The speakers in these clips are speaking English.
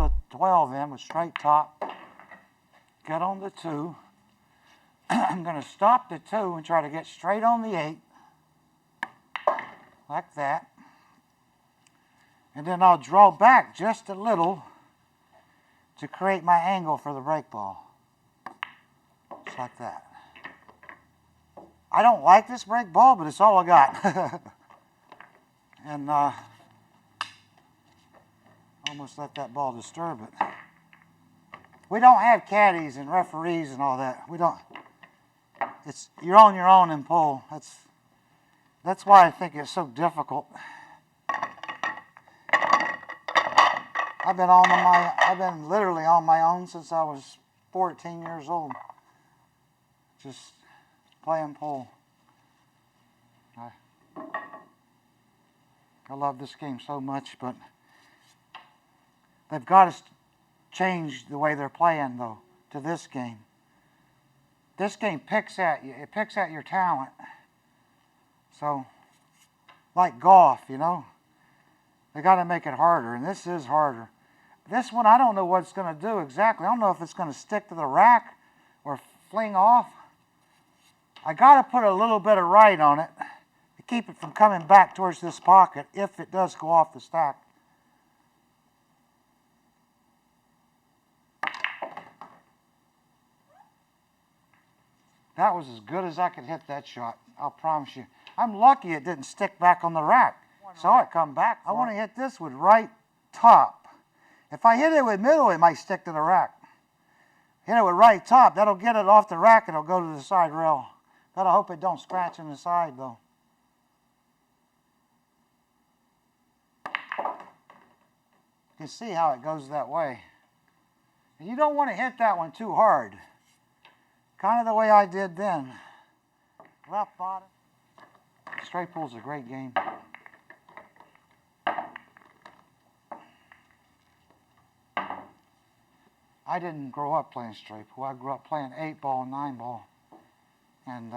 the 12 in with straight top. Get on the 2. I'm going to stop the 2 and try to get straight on the 8. Like that. And then I'll draw back just a little to create my angle for the break ball. Just like that. I don't like this break ball, but it's all I got. And almost let that ball disturb it. We don't have caddies and referees and all that. We don't. You're on your own in pool. That's why I think it's so difficult. I've been literally on my own since I was 14 years old. Just playing pool. I love this game so much, but they've got to change the way they're playing, though, to this game. This game picks at you. It picks at your talent. So, like golf, you know, they got to make it harder, and this is harder. This one, I don't know what it's going to do exactly. I don't know if it's going to stick to the rack or fling off. I got to put a little bit of right on it to keep it from coming back towards this pocket if it does go off the stack. That was as good as I could hit that shot, I'll promise you. I'm lucky it didn't stick back on the rack. Saw it come back. I want to hit this with right top. If I hit it with middle, it might stick to the rack. Hit it with right top, that'll get it off the rack and it'll go to the side rail. Gotta hope it don't scratch in the side though. You can see how it goes that way. And you don't want to hit that one too hard. Kind of the way I did then. Left bottom. Straight pool's a great game. I didn't grow up playing straight pool. I grew up playing 8-ball and 9-ball. And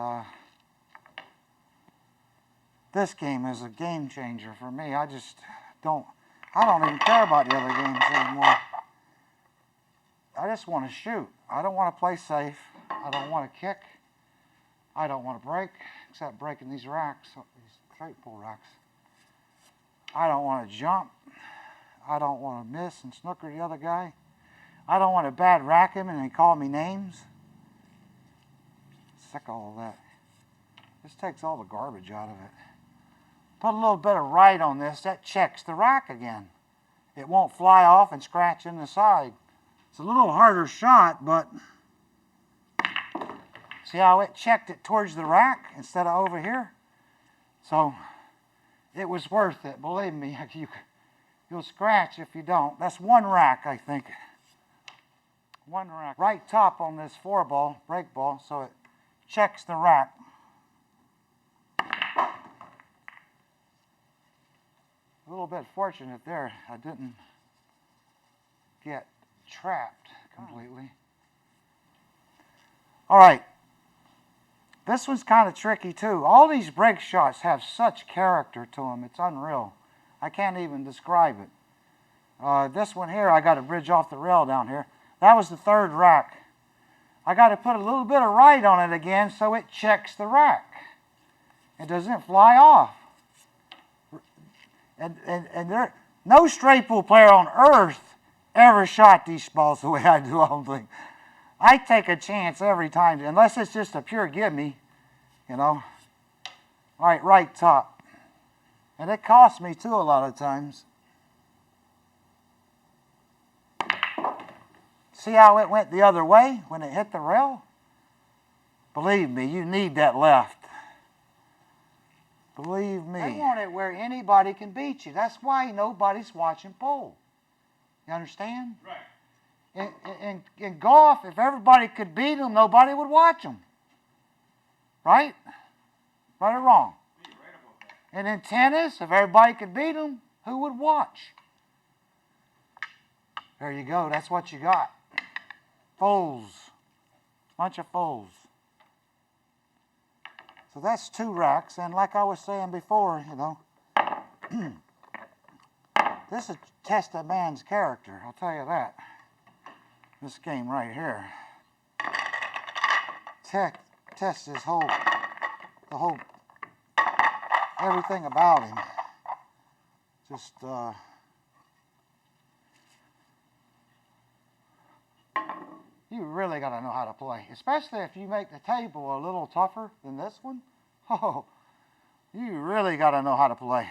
this game is a game changer for me. I don't even care about the other games anymore. I just want to shoot. I don't want to play safe. I don't want to kick. I don't want to break, except breaking these racks, these straight pool racks. I don't want to jump. I don't want to miss and snooker the other guy. I don't want to bad rack him and he call me names. Sick of all that. This takes all the garbage out of it. Put a little bit of right on this, that checks the rack again. It won't fly off and scratch in the side. It's a little harder shot, but see how it checked it towards the rack instead of over here? So it was worth it, believe me. You'll scratch if you don't. That's one rack, I think. One rack. Right top on this 4-ball, break ball, so it checks the rack. A little bit fortunate there. I didn't get trapped completely. All right. This one's kind of tricky too. All these break shots have such character to them. It's unreal. I can't even describe it. This one here, I got a bridge off the rail down here. That was the 3rd rack. I got to put a little bit of right on it again so it checks the rack. It doesn't fly off. And there, no straight pool player on earth ever shot these balls the way I do, I don't think. I take a chance every time, unless it's just a pure gimme, you know. All right, right top. And it costs me too a lot of times. See how it went the other way when it hit the rail? Believe me, you need that left. Believe me. They want it where anybody can beat you. That's why nobody's watching pool. You understand? Right. In golf, if everybody could beat them, nobody would watch them. Right? Right or wrong? You're right about that. And in tennis, if everybody could beat them, who would watch? There you go. That's what you got. Fools. Bunch of fools. So that's 2 racks. And like I was saying before, you know, This is a test of man's character, I'll tell you that. This game right here. Test his everything about him. Just, you really got to know how to play, especially if you make the table a little tougher than this one. Oh, you really got to know how to play.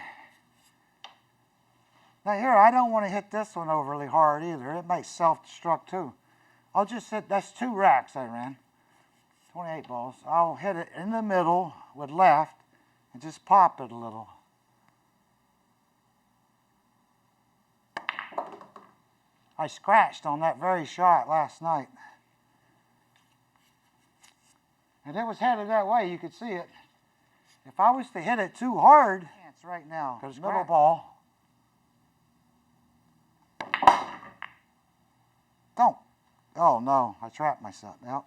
Now here, I don't want to hit this one overly hard either. It may self-destruct too. I'll just hit, that's 2 racks I ran, 28 balls. I'll hit it in the middle with left and just pop it a little. I scratched on that very shot last night. And it was headed that way, you could see it. If I was to hit it too hard, it's right now, middle ball. Don't. Oh no, I trapped myself. Yep.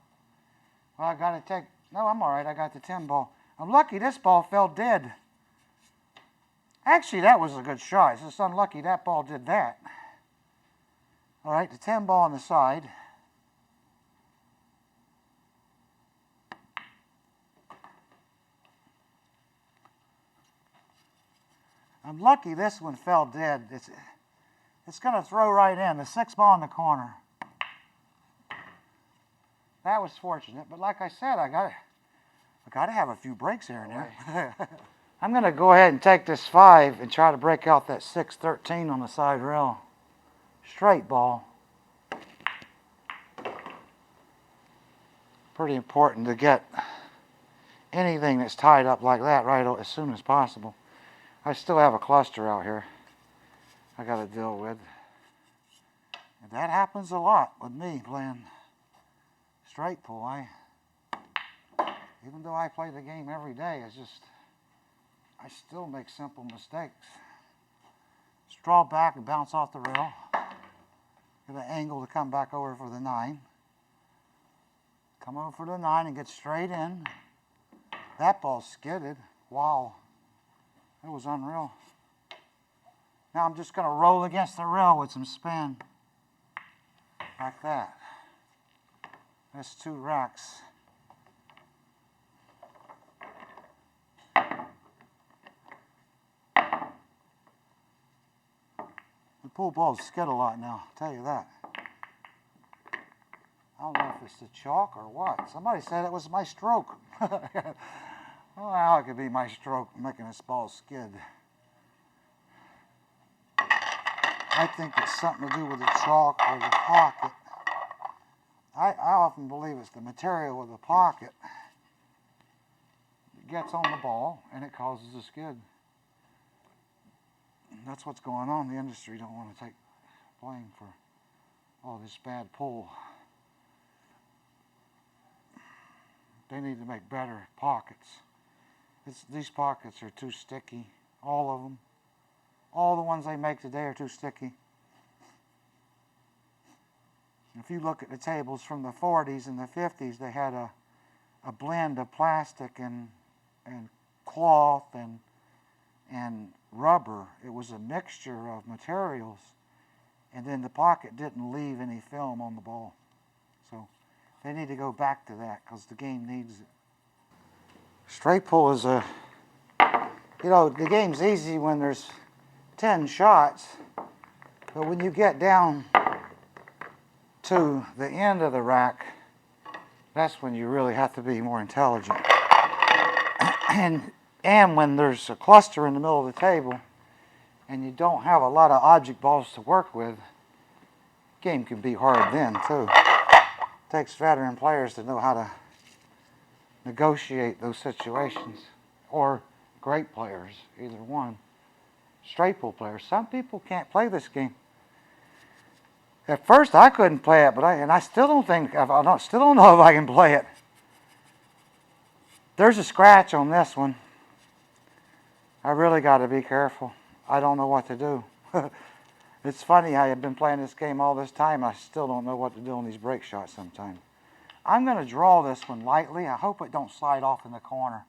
Well, I got to take, no, I'm all right. I got the 10 ball. I'm lucky this ball fell dead. Actually, that was a good shot. It's just unlucky that ball did that. All right, the 10 ball on the side. I'm lucky this one fell dead. It's going to throw right in. The 6 ball in the corner. That was fortunate, but like I said, I got to have a few breaks here and there. I'm going to go ahead and take this 5 and try to break out that 6-13 on the side rail. Straight ball. Pretty important to get anything that's tied up like that right as soon as possible. I still have a cluster out here I got to deal with. And that happens a lot with me playing straight pull. Even though I play the game every day, I still make simple mistakes. Just draw back and bounce off the rail. Get an angle to come back over for the 9. Come over for the 9 and get straight in. That ball skidded. Wow. It was unreal. Now I'm just going to roll against the rail with some spin. Like that. That's 2 racks. The pool balls skid a lot now, I'll tell you that. I don't know if it's the chalk or what. Somebody said it was my stroke. Well, how it could be my stroke making this ball skid. I think it's something to do with the chalk or the pocket. I often believe it's the material of the pocket. It gets on the ball and it causes a skid. And that's what's going on. The industry don't want to take blame for all this bad pull. They need to make better pockets. These pockets are too sticky, all of them. All the ones they make today are too sticky. If you look at the tables from the 40s and the 50s, they had a blend of plastic and cloth and rubber. It was a mixture of materials, and then the pocket didn't leave any film on the ball. So they need to go back to that because the game needs it. Straight pull is the game's easy when there's 10 shots, but when you get down to the end of the rack, that's when you really have to be more intelligent. And when there's a cluster in the middle of the table and you don't have a lot of object balls to work with, the game can be hard then too. It takes veteran players to know how to negotiate those situations, or great players, either one. Straight pull players. Some people can't play this game. At first, I couldn't play it, I still don't know if I can play it. There's a scratch on this one. I really got to be careful. I don't know what to do. It's funny how I've been playing this game all this time. I still don't know what to do on these break shots sometimes. I'm going to draw this one lightly. I hope it don't slide off in the corner.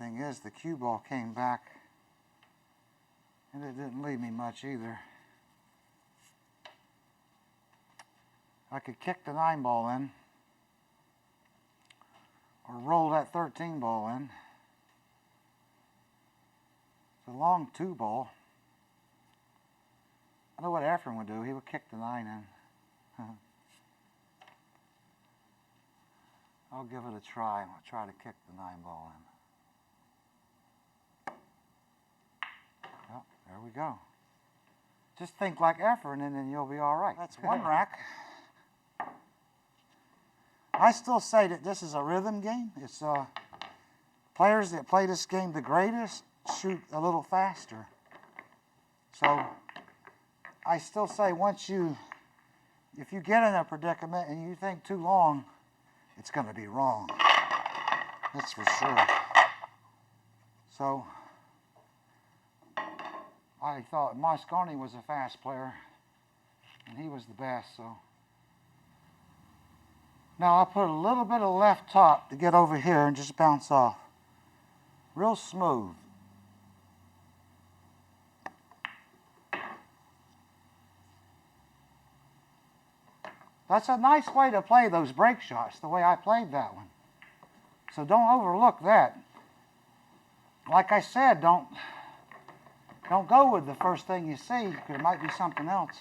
thing is, the cue ball came back, and it didn't leave me much either. I could kick the 9 ball in, or roll that 13 ball in. It's a long 2 ball. I know what Efren would do. He would kick the 9 in. I'll give it a try. I'll try to kick the 9 ball in. Well, there we go. Just think like Efren, and then you'll be all right. That's 1 rack. I still say that this is a rhythm game. It's players that play this game the greatest shoot a little faster. So I still say if you get in a predicament and you think too long, it's going to be wrong. That's for sure. So I thought Moscone was a fast player, and he was the best. So now I'll put a little bit of left top to get over here and just bounce off. Real smooth. That's a nice way to play those break shots, the way I played that one. So don't overlook that. Like I said, don't go with the first thing you see, because it might be something else.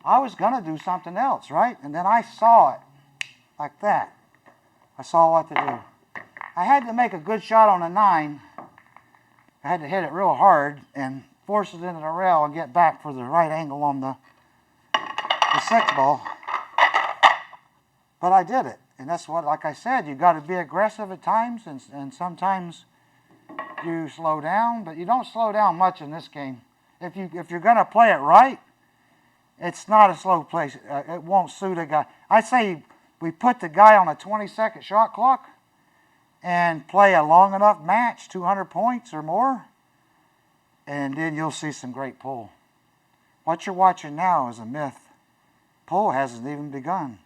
I was going to do something else, right? And then I saw it like that. I saw what to do. I had to make a good shot on a 9. I had to hit it real hard and force it into the rail and get back for the right angle on the 6 ball. But I did it. And that's what, like I said, you got to be aggressive at times, and sometimes you slow down, but you don't slow down much in this game. If you're going to play it right, it's not a slow play. It won't suit a guy. I say we put the guy on a 20-second shot clock and play a long enough match, 200 points or more, and then you'll see some great pull. What you're watching now is a myth. Pull hasn't even begun.